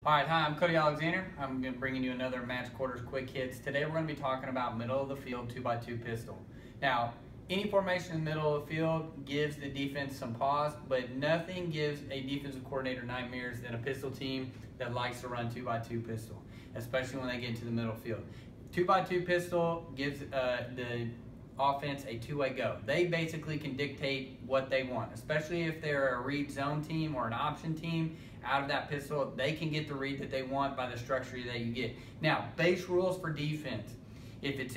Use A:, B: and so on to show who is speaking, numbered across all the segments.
A: Alright, hi, I'm Cody Alexander. I'm going to bring you another Match Quarters Quick Hits. Today we're going to be talking about middle of the field 2x2 pistol. Now, any formation in the middle of the field gives the defense some pause, but nothing gives a defensive coordinator nightmares than a pistol team that likes to run 2x2 pistol, especially when they get into the middle field. 2x2 pistol gives the offense a two-way go. They basically can dictate what they want, especially if they're a read zone team or an option team. Out of that pistol, they can get the read that they want by the structure that you get. Now, base rules for defense: if it's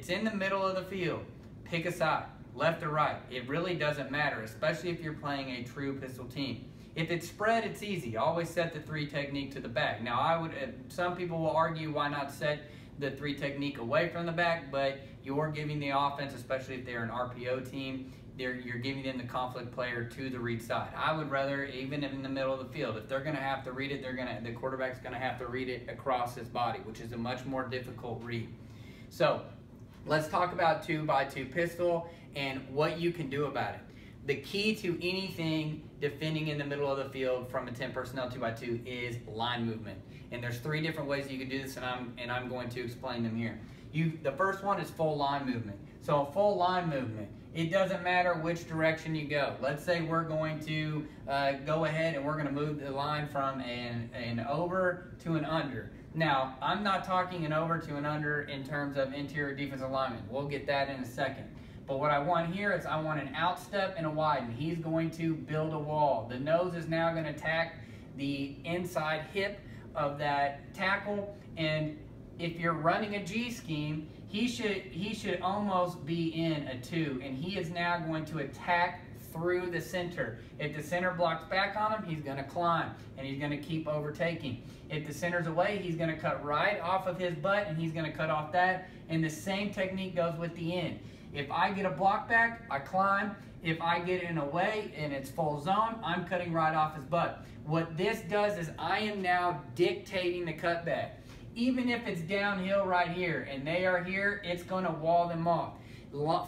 A: in the middle of the field, pick a side, left or right. It really doesn't matter, especially if you're playing a true pistol team. If it's spread, it's easy. Always set the 3 technique to the back. Now, some people will argue why not set the 3 technique away from the back, but you're giving the offense, especially if they're an RPO team, you're giving them the conflict player to the read side. I would rather, even in the middle of the field, if they're going to have to read it, the quarterback's going to have to read it across his body, which is a much more difficult read. So let's talk about 2x2 pistol and what you can do about it. The key to anything defending in the middle of the field from a 10 personnel 2x2 is line movement. And there's 3 different ways you can do this, and I'm going to explain them here. The first one is full line movement. So a full line movement, it doesn't matter which direction you go. Let's say we're going to go ahead and we're going to move the line from an over to an under. Now, I'm not talking an over to an under in terms of interior defensive lineman. We'll get that in a second. But what I want here is I want an outstep and a widen. He's going to build a wall. The nose is now going to attack the inside hip of that tackle, and if you're running a G scheme, he should almost be in a 2, and he is now going to attack through the center. If the center blocks back on him, he's going to climb, and he's going to keep overtaking. If the center's away, he's going to cut right off of his butt, and he's going to cut off that, and the same technique goes with the end. If I get a block back, I climb. If I get in away and it's full zone, I'm cutting right off his butt. What this does is I am now dictating the cutback. Even if it's downhill right here and they are here, it's going to wall them off.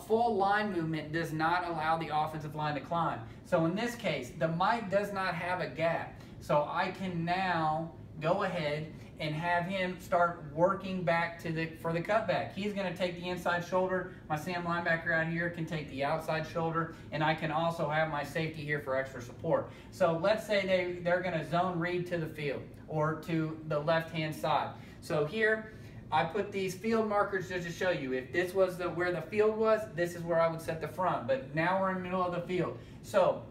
A: Full line movement does not allow the offensive line to climb. So in this case, the mic does not have a gap. So I can now go ahead and have him start working back for the cutback. He's going to take the inside shoulder. My Sam linebacker out here can take the outside shoulder, and I can also have my safety here for extra support. So let's say they're going to zone read to the field or to the left-hand side. So here, I put these field markers just to show you. If this was where the field was, this is where I would set the front. But now we're in the middle of the field. So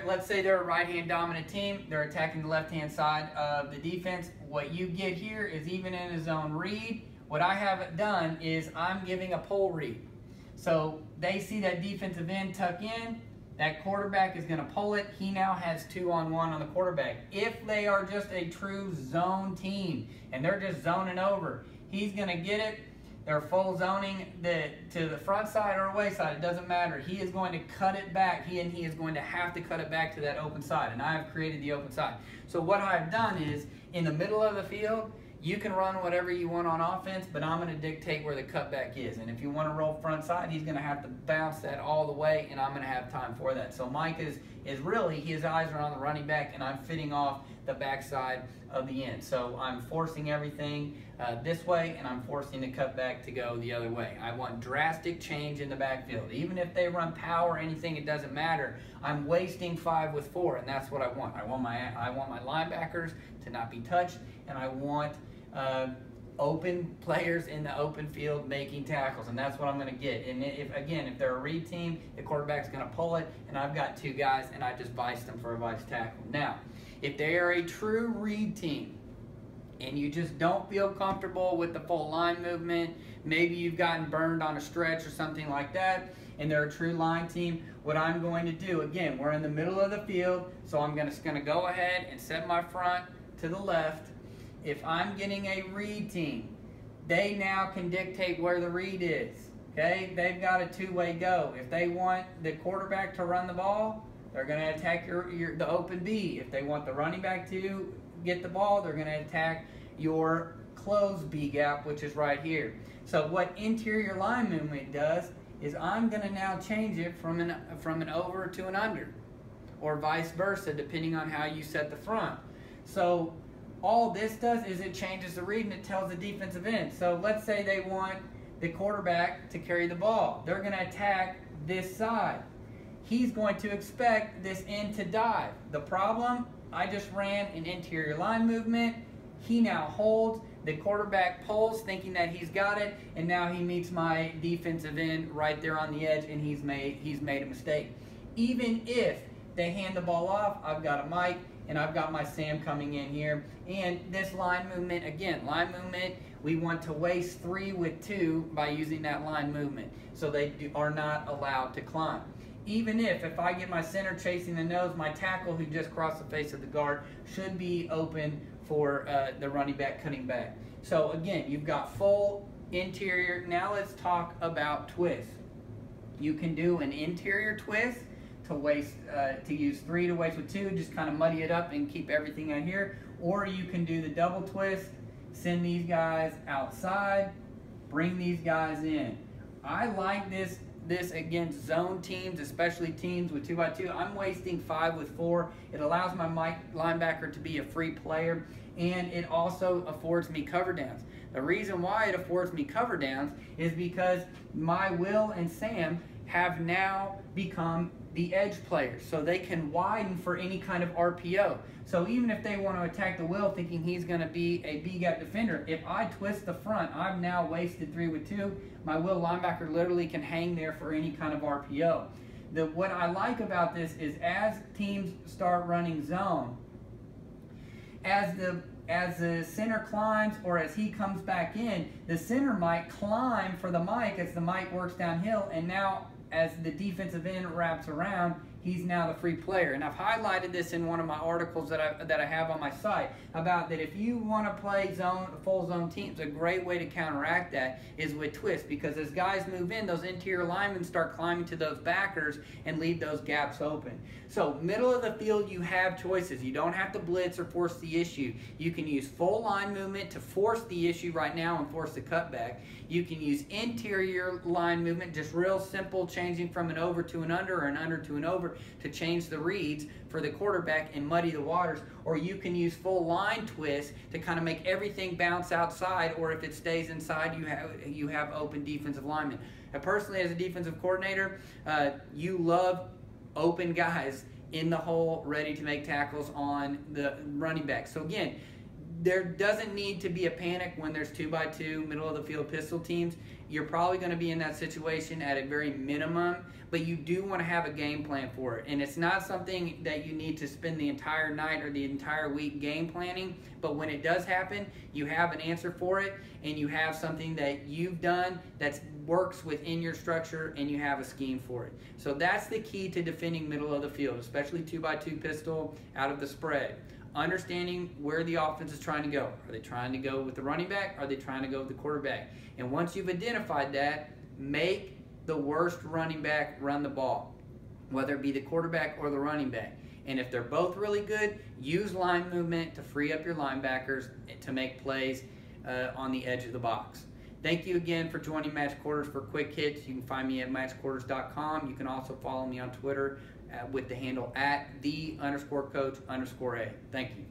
A: let's say they're a right-hand dominant team. They're attacking the left-hand side of the defense. What you get here is, even in a zone read, what I have done is I'm giving a pull read. So they see that defensive end tuck in. That quarterback is going to pull it. He now has 2-on-1 on the quarterback. If they are just a true zone team and they're just zoning over, he's going to get it. They're full zoning to the front side or away side. It doesn't matter. He is going to cut it back. He is going to have to cut it back to that open side. And I have created the open side. So what I've done is, in the middle of the field, you can run whatever you want on offense, but I'm going to dictate where the cutback is. And if you want to roll front side, he's going to have to bounce that all the way, and I'm going to have time for that. So Mike is really, his eyes are on the running back, and I'm fitting off the backside of the end. So I'm forcing everything this way, and I'm forcing the cutback to go the other way. I want drastic change in the backfield. Even if they run power or anything, it doesn't matter. I'm wasting 5 with 4, and that's what I want. I want my linebackers to not be touched, and I want open players in the open field making tackles, and that's what I'm going to get. And if they're a read team, the quarterback's going to pull it, and I've got 2 guys, and I just vice them for a vice tackle. Now, if they are a true read team and you just don't feel comfortable with the full line movement, maybe you've gotten burned on a stretch or something like that, and they're a true line team, what I'm going to do, again, we're in the middle of the field, so I'm just going to go ahead and set my front to the left. If I'm getting a read team, they now can dictate where the read is. Okay, they've got a 2-way go. If they want the quarterback to run the ball, they're going to attack the open B. If they want the running back to get the ball, they're going to attack your closed B gap, which is right here. So what interior line movement does is I'm going to now change it from an over to an under, or vice versa, depending on how you set the front. So all this does is it changes the read and it tells the defensive end. So let's say they want the quarterback to carry the ball. They're going to attack this side. He's going to expect this end to dive. The problem, I just ran an interior line movement. He now holds. The quarterback pulls thinking that he's got it, and now he meets my defensive end right there on the edge, and he's made a mistake. Even if they hand the ball off, I've got a Mike, and I've got my Sam coming in here. And this line movement, again, line movement, we want to waste 3 with 2 by using that line movement. So they are not allowed to climb. Even if I get my center chasing the nose, my tackle who just crossed the face of the guard should be open for the running back cutting back. So again, you've got full interior. Now let's talk about twist. You can do an interior twist to use 3 to waste with 2, just kind of muddy it up and keep everything out here. Or you can do the double twist, send these guys outside, bring these guys in. I like this against zone teams, especially teams with 2x2. I'm wasting 5 with 4. It allows my linebacker to be a free player, and it also affords me cover downs. The reason why it affords me cover downs is because my Will and Sam have now become the edge players, so they can widen for any kind of RPO. So even if they want to attack the Will thinking he's going to be a B-gap defender, if I twist the front, I've now wasted 3 with 2. My Will linebacker literally can hang there for any kind of RPO. What I like about this is as teams start running zone, as the center climbs or as he comes back in, the center might climb for the Mike as the Mike works downhill, and now as the defensive end wraps around, he's now the free player. And I've highlighted this in one of my articles that I have on my site about that if you want to play full zone teams, a great way to counteract that is with twist, because as guys move in, those interior linemen start climbing to those backers and leave those gaps open. So middle of the field, you have choices. You don't have to blitz or force the issue. You can use full line movement to force the issue right now and force the cutback. You can use interior line movement, just real simple, changing from an over to an under or an under to an over to change the reads for the quarterback and muddy the waters. Or you can use full line twist to kind of make everything bounce outside, or if it stays inside, you have open defensive linemen. And personally, as a defensive coordinator, you love open guys in the hole ready to make tackles on the running back. So again, there doesn't need to be a panic when there's 2x2 middle of the field pistol teams. You're probably going to be in that situation at a very minimum, but you do want to have a game plan for it. And it's not something that you need to spend the entire night or the entire week game planning, but when it does happen, you have an answer for it, and you have something that you've done that works within your structure, and you have a scheme for it. So that's the key to defending middle of the field, especially 2x2 pistol out of the spread. Understanding where the offense is trying to go. Are they trying to go with the running back? Are they trying to go with the quarterback? And once you've identified that, make the worst running back run the ball, whether it be the quarterback or the running back. And if they're both really good, use line movement to free up your linebackers to make plays on the edge of the box. Thank you again for joining Match Quarters for quick hits. You can find me at MatchQuarters.com. You can also follow me on Twitter with the handle @the_coach_A. Thank you.